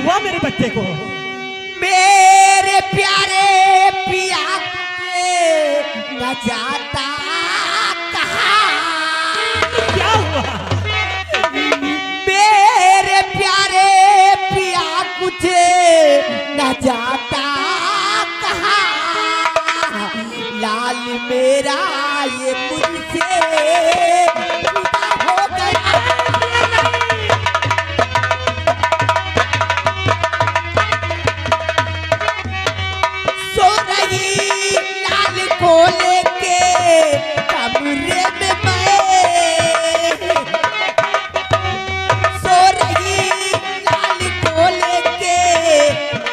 हुआ मेरे बच्चे को? मेरे प्यारे पिया न जाता कहाँ। क्या हुआ? मेरे प्यारे पिया कुछ न जाता कहाँ। लाल मेरा ये मुझसे जुदा हो गया। सो रही लाल को लेके कमरे में मैं, सो रही लाल को लेके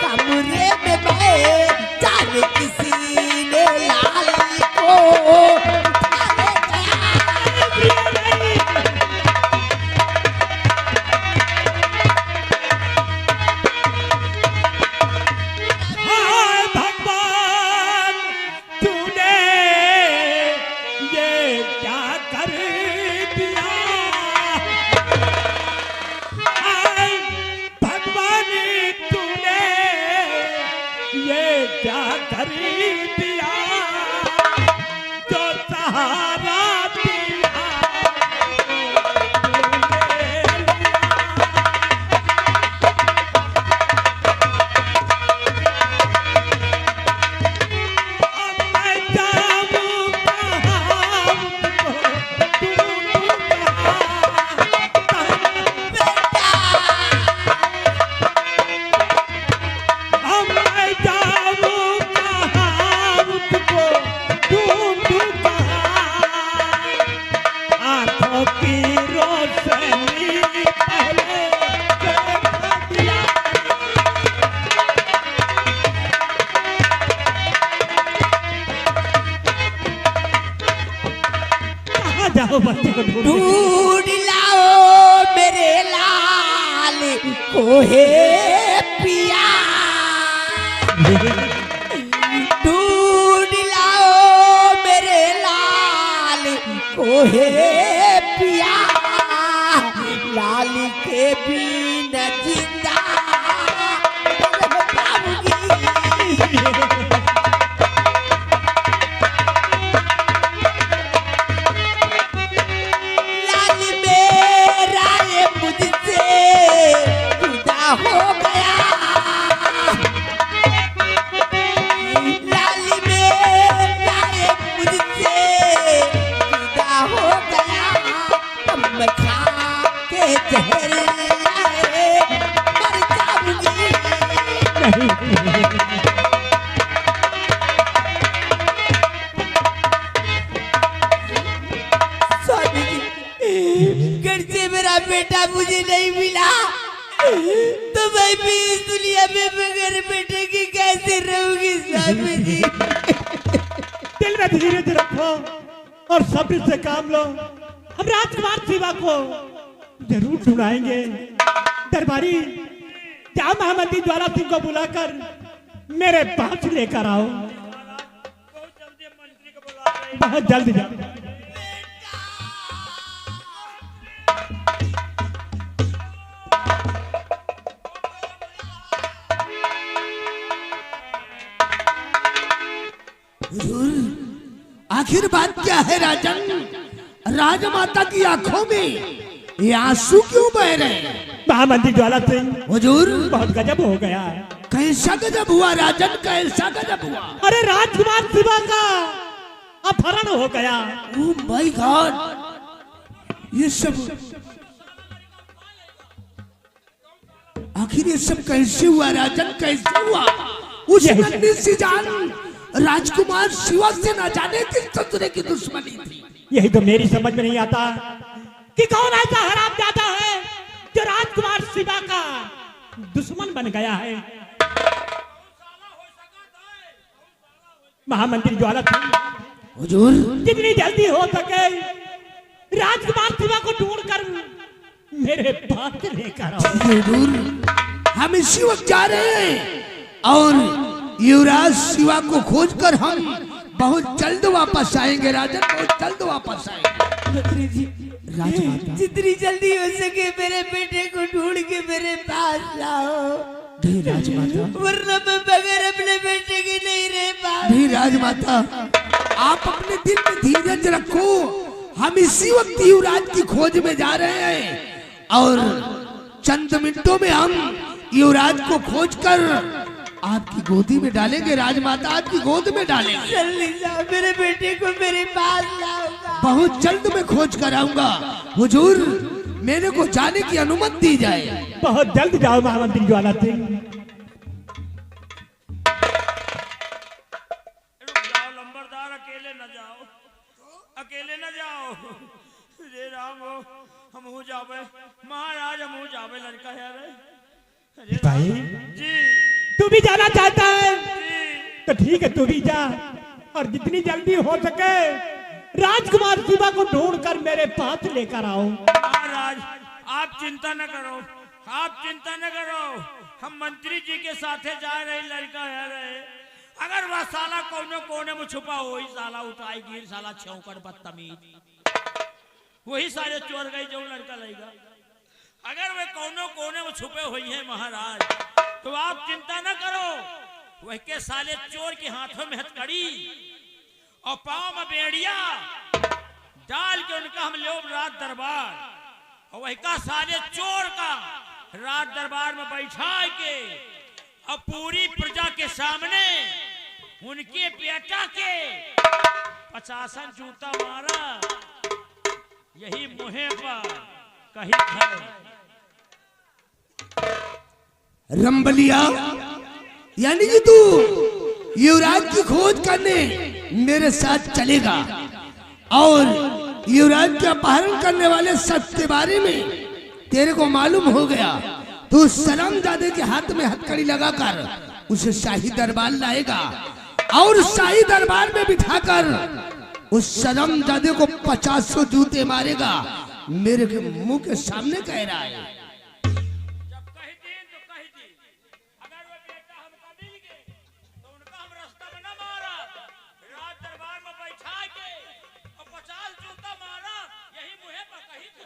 कमरे में मैं। जाने किसी ने लाल को उठा ले गया। हाय भगवान, तूने ये क्या कर दिया? हाय भगवान, तूने ये क्या कर दिया? जो सहारा दिया तूने लिया। अब मैं जाऊं कहाँ तुमको ढूंढूंगा? अब मैं जाऊं कहाँ तुमको ढूंढूंगा? आंखों की रोशनी पहले देखा दिया। कहाँ जाओ बच्चे को ढूंढने? ढूंढ लाओ मेरे लाल को हे पिया। ढूंढ लाओ मेरे लाल को हे पिया। लाल के बिना जिंदा रह पाऊंगी। लाल मेरा ये मुझसे जुदा हो गया। लाल मेरा ये मुझसे जुदा हो गया। अब मैं खा के जहर मर जाऊंगी। स्वामी जी, घर से मेरा बेटा मुझे नहीं मिला तो मैं भी इस दुनिया में बगैर बेटे की कैसे रहूंगी स्वामी जी। दिल में धीरज रखो और सब्र से काम लो। हम राजकुमार शिवा को जरूर ढूंढाएंगे। दरबारी, क्या महामंत्री ज्वाला सिंह को बुलाकर मेरे पास लेकर आओ। बहुत जल्द जाओ। आखिर बात क्या है राजन? राजमाता की आंखों में ये आंसू क्यों बह रहे हैं? महामंत्री ज्वाला सिंह, हुजूर, बहुत गजब हो गया है। कैसा गजब हुआ राजन? कैसा गजब हुआ? अरे राजकुमार शिवा का अपहरण हो गया। ओह माय गॉड, ये सब आखिर ये सब कैसे हुआ राजन? कैसे हुआ? उस नन्ही सी जान राजकुमार शिवा से न जाने किस तरह की दुश्मनी थी। यही तो मेरी समझ में नहीं आता कि कौन ऐसा हरामजादा है जो राजकुमार शिवा का दुश्मन बन गया है। महामंत्री ज्वाला सिंह, हुजूर, जितनी जल्दी हो सके राजकुमार शिवा को ढूंढकर मेरे पास लेकर आओ। हुजूर, हम इसी वक्त जा रहे हैं और युवराज शिवा को खोजकर हम बहुत जल्द वापस आएंगे राजन, बहुत जल्द वापस आएंगे। राजमाता, जितनी जल्दी हो सके मेरे बेटे को ढूंढ के मेरे पास लाओ। नहीं राजमाता, वरना मैं बगैर अपने बेटे के नहीं रह पाऊंगा। नहीं राजमाता, आप अपने दिल में धीरज रखो। हम इसी वक्त युवराज की खोज में जा रहे हैं और चंद मिनटों में हम युवराज को खोज कर आपकी गोदी में डालेंगे। राजमाता, आपकी गोद में डालेंगे। जल्दी जाओ, मेरे बेटे को मेरे पास लाऊंगा। बहुत जल्द मैं खोज कर आऊंगा। हुजूर, मेरे को जाने की अनुमति दी जाए। बहुत जल्द जाओ महामंत्री ज्वाला सिंह। अकेले न जाओ। रे राम हो, हम हो जावे महाराज, हम हो जावे लड़का है। भाई जी तू भी जाना चाहता है जी तो ठीक है, तू भी जा और जितनी जल्दी हो सके राजकुमार शिवा को ढूंढ कर मेरे पास लेकर आओ। महाराज आप चिंता न करो, आप चिंता न करो। हम मंत्री जी के साथे जा रहे लड़का है रहे। अगर वह साला कोने कोने में छुपा हो, ही साला उठाई गिर, साला छौकर बदतमीज, वही सारे चोर गई जो लड़का लेगा। अगर वे कोने कोने में छुपे हुई हैं महाराज, तो आप चिंता न करो। वह के साले चोर के हाथों में हथकड़ी और पांव में बेड़िया डाल के उनका हम ले रात दरबार, और वही का साले चोर का रात दरबार में बैठा के अब पूरी प्रजा के सामने उनके बेटा के 50 जूता मारा, यही मुहे पर कहीं खड़े। रंबलिया, यानी कि तू युवराज की खोज करने मेरे साथ चलेगा और युवराज का अपहरण करने वाले शख्स के बारे में तेरे को मालूम हो गया। तू सलामजादे के हाथ में हथकड़ी लगाकर उसे शाही दरबार लाएगा और शाही दरबार में बिठाकर उस सलामजादे को 50 जूते मारेगा। मेरे के मुंह के सामने कह रहा है। जब कही दी तो कही दी, अगर वो बेटा हमका मिल गए तो उनका हम रास्ता में न मारा, रात दरबार में बैठा के और 50 जूता मारा, यही मुहे पर कही थी।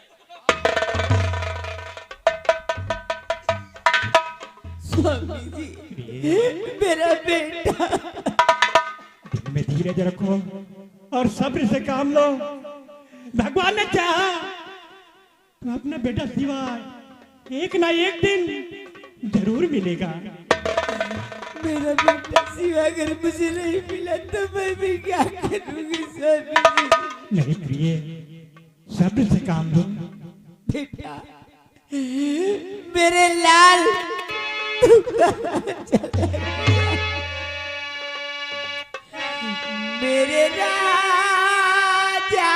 स्वामी जी, मेरा बेटा। दिल में धीरज रखो और सब्र से काम लो। भगवान ने चाहा तो अपना बेटा शिवा एक ना एक दिन जरूर मिलेगा। मेरा बेटा शिवा अगर मुझे नहीं मिला तो मैं भी क्या करूंगी स्वामी जी। नहीं प्रिय, सब्र से काम लो। बेटा, मेरे लाल चला गया। मेरे राजा,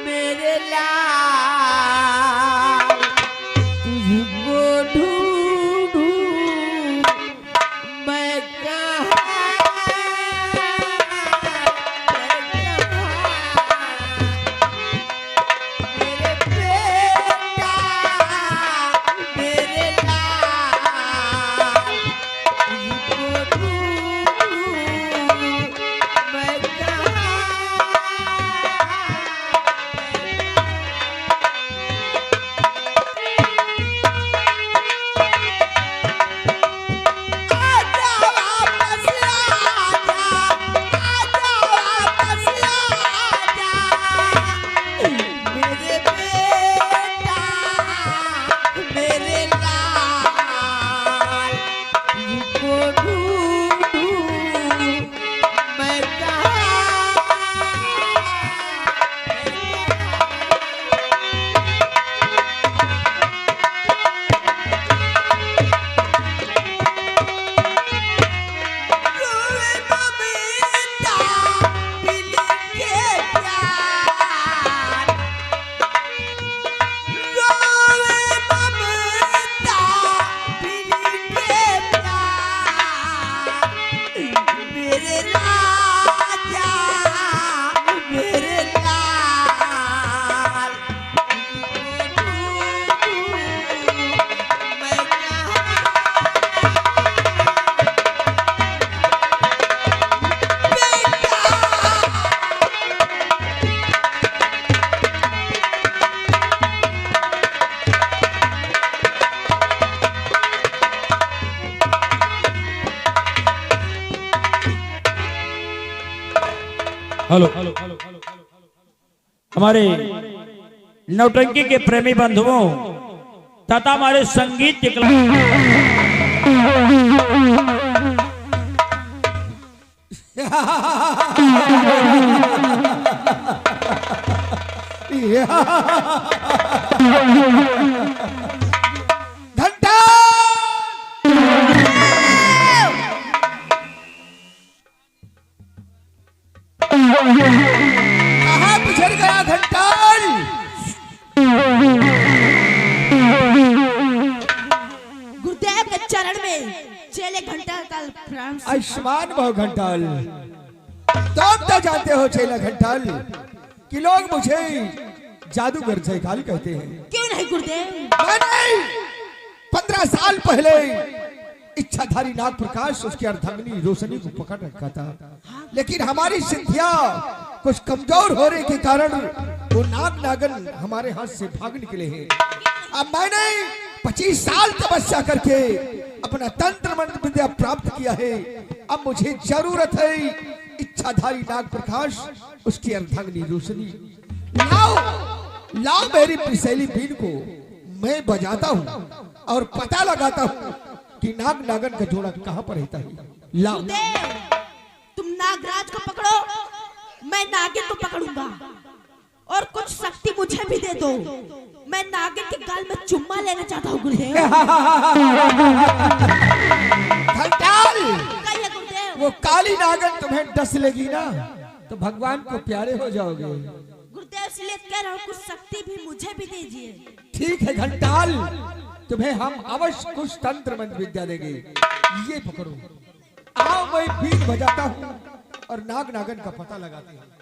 मेरे लाल, तुझको ढूंढूं मैं कहाँ, मेरे बेटा, मेरे लाल, तुझको ढूंढूं हेलो हमारे नौटंकी के प्रेमी बंधुओं तथा हमारे संगीत के घंटा कहाँ बिछड़ गया घंटाल? गुरुदेव के चरण में चेले घंटा का प्रणाम। आयुष्मान बहु घंटाल, तुम तो जानते हो चेला घंटाल कि लोग मुझे जादूगर जयकाल कहते हैं। क्यों नहीं गुरुदेव? मैंने 15 साल पहले इच्छाधारी नाग प्रकाश उसकी अर्धांगिनी रोशनी को पकड़ रखा था, लेकिन हमारी सिद्धियां कुछ कमजोर होने के कारण वो नाग नागन हमारे हाथ से भाग निकले हैं। अब मैंने 25 साल तपस्या करके अपना तंत्र मंत्र विद्या प्राप्त किया है। अब मुझे जरूरत है इच्छाधारी नाग प्रकाश उसकी अर्धांगिनी रोशनी। लाओ लाओ मेरी पिसैली बीन को मैं बजाता हूँ और पता लगाता हूँ कि नाग नागन का जोड़ा कहाँ पर रहता है। लाओ गुरुदेव, तुम नागराज को पकड़ो, मैं नागिन को पकड़ूंगा और कुछ शक्ति मुझे भी दे दो। मैं नागिन के गाल में चुम्मा लेना चाहता हूँ गुरुदेव। घंटाल, कहिए गुरुदेव। वो काली नागन तुम्हें डस लेगी ना तो भगवान को प्यारे हो जाओगे। गुरुदेव इसलिए कह रहा हूँ कुछ शक्ति भी मुझे भी दीजिए। ठीक है घंटाल, तुम्हें हम अवश्य कुछ तंत्र मंत्र विद्या देंगे। ये पकड़ो, आओ मैं बीन बजाता हूँ और नाग नागन का पता लगाते हैं।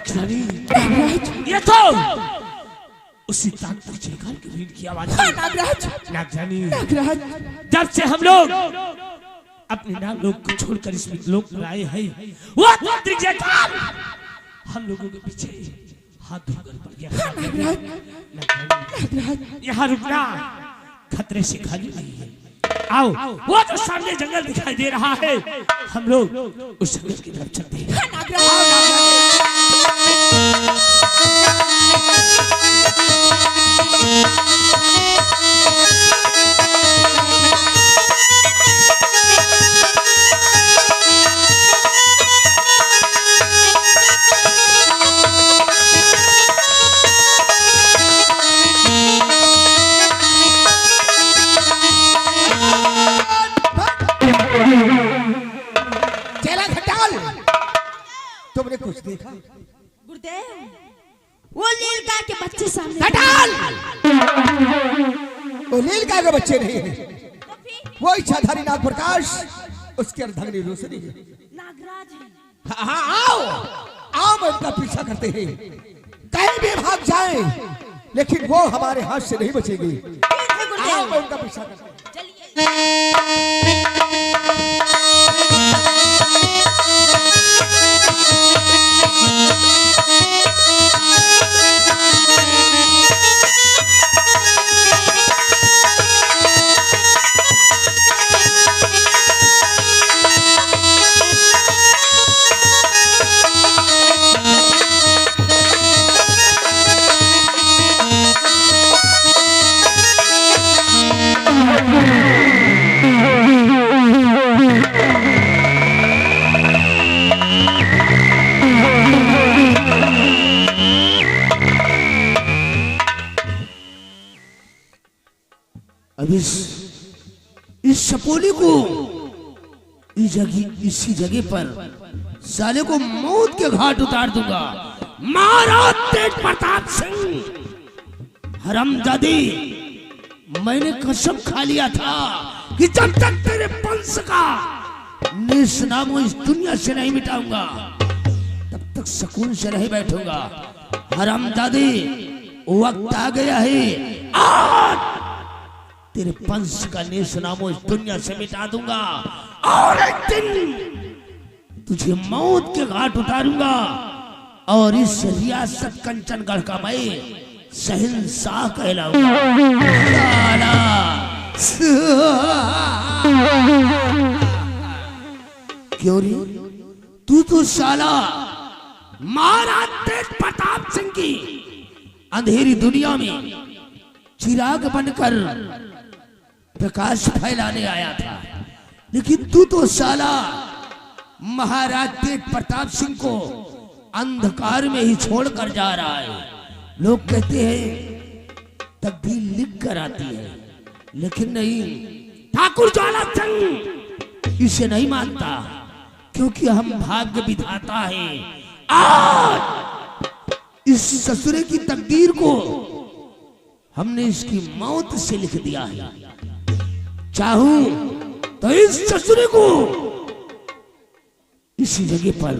नागरानी, ये तो उसी ताकत चेहरा की भीड़ की आवाज। हाँ नागराज, नागरानी, नागराज, जब से हम लोग अपने नाग लोग को छोड़कर इस लोक में आए हैं, वो त्रिजयकाल हम लोगों के पीछे हाथ धोकर पड़ गया। नागराज, नागराज, यहाँ रुकना खतरे से खाली नहीं है। आओ, वो जो सामने जंगल दिखाई दे रहा है, हम लोग उस जंगल की तरफ चलते हैं। हाँ नागराज, तुमने कुछ देखा? गुरुदेव, वो नीलगाय के बच्चे सामने। हटाल! वो नीलगाय के बच्चे नहीं है, वो इच्छाधारी नाग प्रकाश, उसके अर्धांगिनी रोशनी है। नागराज है। हाँ आओ, आओ मैं उनका पीछा करते हैं, कहीं भी भाग जाएं, लेकिन वो हमारे हाथ से नहीं बचेगी। आओ मैं उनका पीछा करते हैं। चलिए। अब इस सपोली को इसी जगह पर साले को मौत के घाट उतार दूंगा। महाराज तेज प्रताप सिंह हरामजादी, मैंने कसम खा लिया था कि जब तक तेरे वंश का निस्नामो इस दुनिया से नहीं मिटाऊंगा, तब तक सुकून से नहीं बैठूंगा। हरामजादी, वक्त आ गया है, आज तेरे वंश का निस्नामो इस दुनिया से मिटा दूंगा और एक दिन तुझे मौत के घाट उतारूंगा और इस रियासत कंचनगढ़ का मैं शहंशाह कहलाऊंगा। क्यों रे, तू तो साला महाराज तेज प्रताप सिंह की अंधेरी दुनिया में चिराग बनकर प्रकाश फैलाने आया था, लेकिन तू तो साला महाराज तेज प्रताप सिंह को अंधकार में ही छोड़कर जा रहा है। लोग कहते हैं तकदीर लिख कर आती है, लेकिन नहीं, ठाकुर ज्वाला सिंह इसे नहीं मानता, क्योंकि हम भाग्य विधाता हैं। आज इस ससुरे की तकदीर को हमने इसकी मौत से लिख दिया है। चाहूं तो इस ससुरे को इसी जगह पर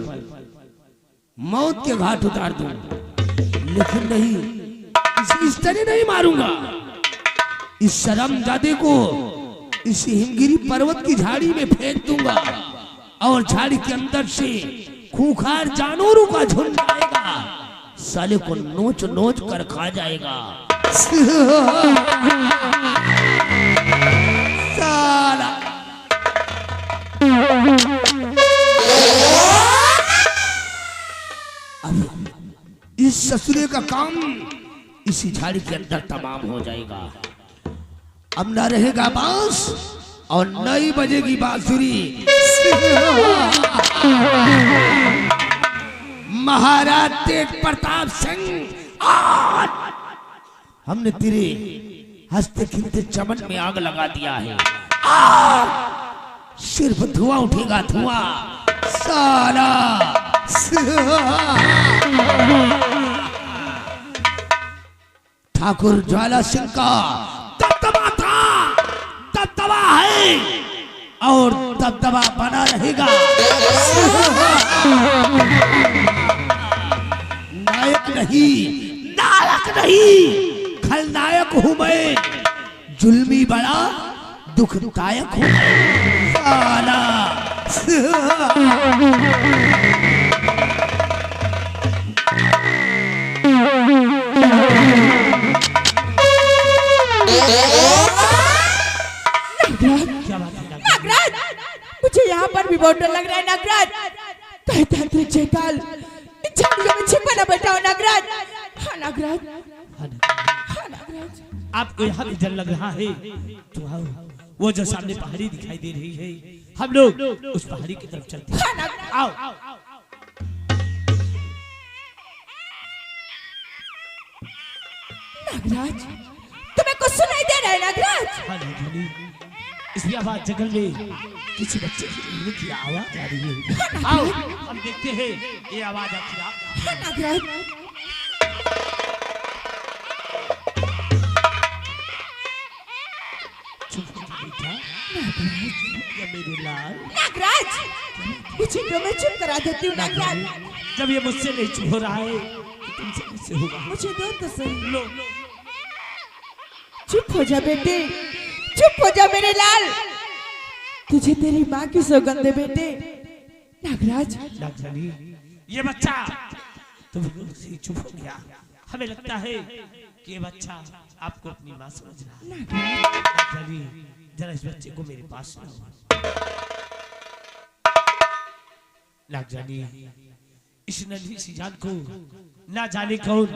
मौत के घाट उतार दूं, लेकिन नहीं, इस तरह नहीं मारूंगा। इस शर्मजादे को इस हिमगिरी पर्वत की झाड़ी में फेंक दूंगा और झाड़ी के अंदर से खूंखार जानवरों का झुंड आएगा, साले को नोच नोच कर खा जाएगा। साला अब इस ससुरे का काम इसी झाड़ी के अंदर तमाम हो जाएगा। अब ना रहेगा बांस और नहीं बजेगी बांसुरी। महाराज तेज प्रताप सिंह, आज हमने तेरे हंसते खिलते चमन में आग लगा दिया है। आज सिर्फ धुआं उठेगा, धुआं। साला ठाकुर ज्वाला सिंह का दबदबा था, दबदबा है और दबदबा बना रहेगा। दुखदायक हो साला। नागराज, मुझे यहाँ पर भी बहुत डर लग रहा है नागराज। कहीं तांत्रिक चेताल झाड़ियों में छिपा न बैठा हो नागराज। हाँ नागराज, हाँ नागराज। आपको यहाँ भी डर लग रहा है तो आओ, वो जो सामने पहाड़ी दिखाई दे रही है, हम लोग उस पहाड़ी की तरफ चलते हैं। हाँ नागराज। आओ। नागराज, तुम्हें कुछ सुनाई दे रहा है नागराज? हाँ नागरानी, इसकी आवाज जंगल में किसी बच्चे की रोने की आवाज आ रही है। आओ हम देखते हैं ये आवाज आखिर हाँ नागराज। मेरे लाल। नागराज, मुझे तो मैं चुप करा देती हूँ नागराज। जब ये मुझसे नहीं चुप हो रहा है तो तुमसे कैसे होगा? मुझे दो तो सही। लो चुप हो जा बेटे, चुप हो जा मेरे लाल। तुझे तेरी माँ की सौगंध है बेटे। नागराज, नागरानी, ये बच्चा तुम लोग से चुप हो गया। हमें लगता है कि ये बच्चा आपको अपनी माँ समझ रहा है। नागरानी, जरा इस बच्चे को मेरे पास लाओ। नागरानी, इस नन्ही सी जान को ना जाने कौन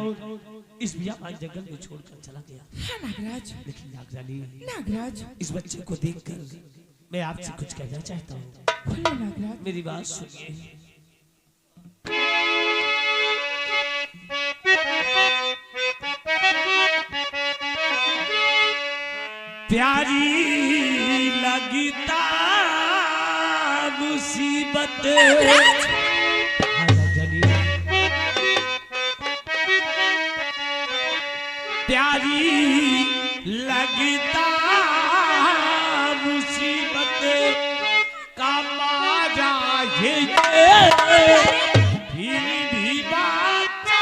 इस बियाबान जंगल में छोड़कर चला गया। हाँ नागराज। लेकिन नागरानी, नागराज, इस बच्चे को देखकर मैं आपसे कुछ कहना चाहता हूँ। बोलो नागराज। मेरी बात सुनिए। प्यारी लगता मुसीबत प्यारी लगता मुसीबत का मारा ये फिर भी बाता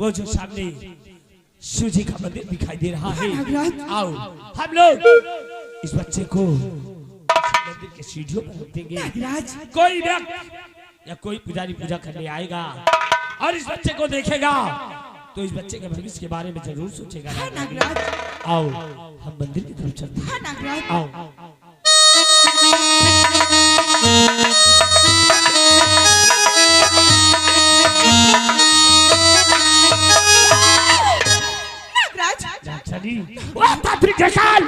वो जो सामने शिव जी का मंदिर दिखाई दे रहा है, नागराज। आओ हम लोग इस बच्चे को मंदिर के सीढ़ियों पर रख देंगे। नागराज। कोई व्यक्ति या कोई पुजारी पूजा करने आएगा और इस बच्चे को देखेगा तो इस बच्चे के भविष्य के बारे में जरूर सोचेगा। नागराज। आओ हम मंदिर की तरफ चलते हैं। नागराज। आओ नागराज। चली। वाह तांत्रिक जयकाल।